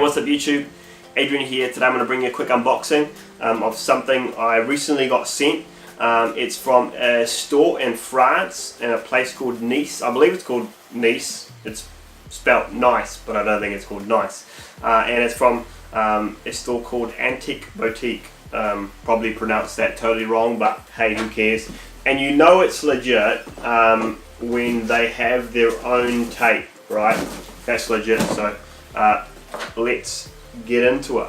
what's up YouTube? Adrian here. Today I'm going to bring you a quick unboxing of something I recently got sent. It's from a store in France in a place called Nice. I believe it's called Nice. It's spelt nice, but I don't think it's called nice. And it's from a store called Antique Boutique. Probably pronounced that totally wrong, but hey, who cares? And you know it's legit when they have their own tape, right? That's legit. So let's get into it.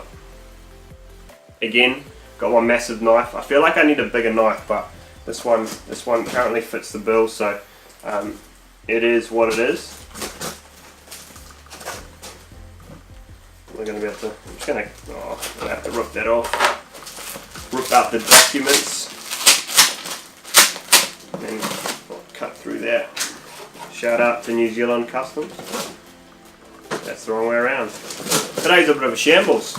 Again, got one massive knife. I feel like I need a bigger knife, but this one currently fits the bill, so it is what it is. We're gonna be able to. I'm just gonna. Oh, I have to rip that off. Rip out the documents and cut through that. Shout out to New Zealand Customs. That's the wrong way around. Today's a bit of a shambles.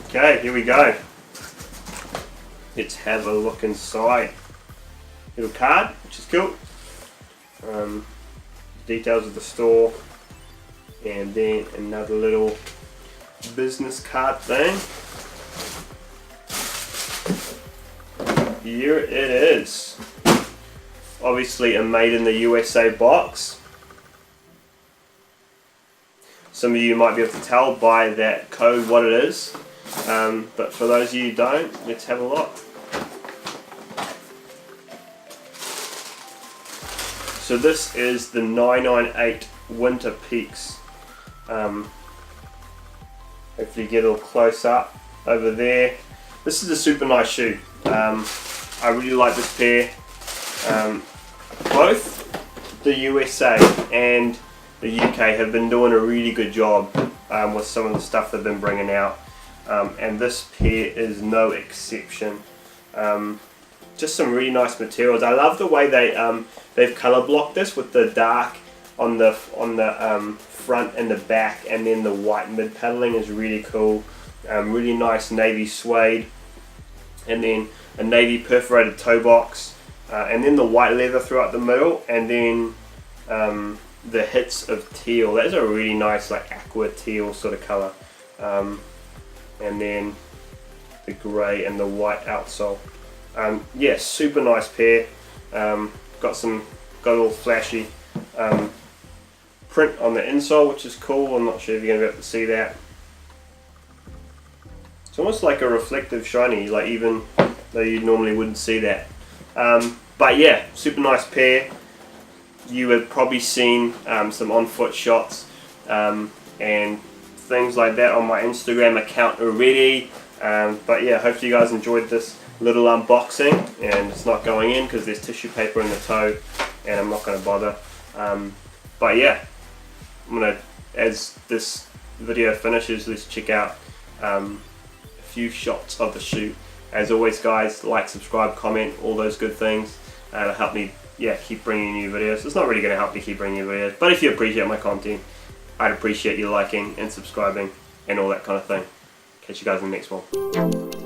Okay, here we go. Let's have a look inside. Little card, which is cool. Details of the store, and then another little business card thing. Here it is. Obviously a made in the USA box. Some of you might be able to tell by that code what it is, but for those of you who don't, let's have a look. So this is the 998 Winter Peaks. Hopefully you get a little close up over there. This is a super nice shoe. I really like this pair. Both the USA and the UK have been doing a really good job with some of the stuff they've been bringing out, and this pair is no exception. Just some really nice materials. I love the way they've color blocked this with the dark on the front and the back, and then the white mid paddling is really cool. Really nice navy suede, and then a navy perforated toe box, and then the white leather throughout the middle, and then the hits of teal. That is a really nice like aqua teal sort of color, and then the grey and the white outsole. Yeah, super nice pair. Got a little flashy print on the insole, which is cool. I'm not sure if you're gonna be able to see that. It's almost like a reflective shiny, like even though you normally wouldn't see that. But yeah, super nice pair. You have probably seen some on-foot shots and things like that on my Instagram account already. But yeah, hopefully you guys enjoyed this little unboxing, and it's not going in because there's tissue paper in the toe, and I'm not going to bother. But yeah, as this video finishes, let's check out a few shots of the shoe. As always guys, like, subscribe, comment, all those good things. It'll help me keep bringing you videos. It's not really going to help me keep bringing you videos, but if you appreciate my content, I'd appreciate you liking and subscribing and all that kind of thing. Catch you guys in the next one.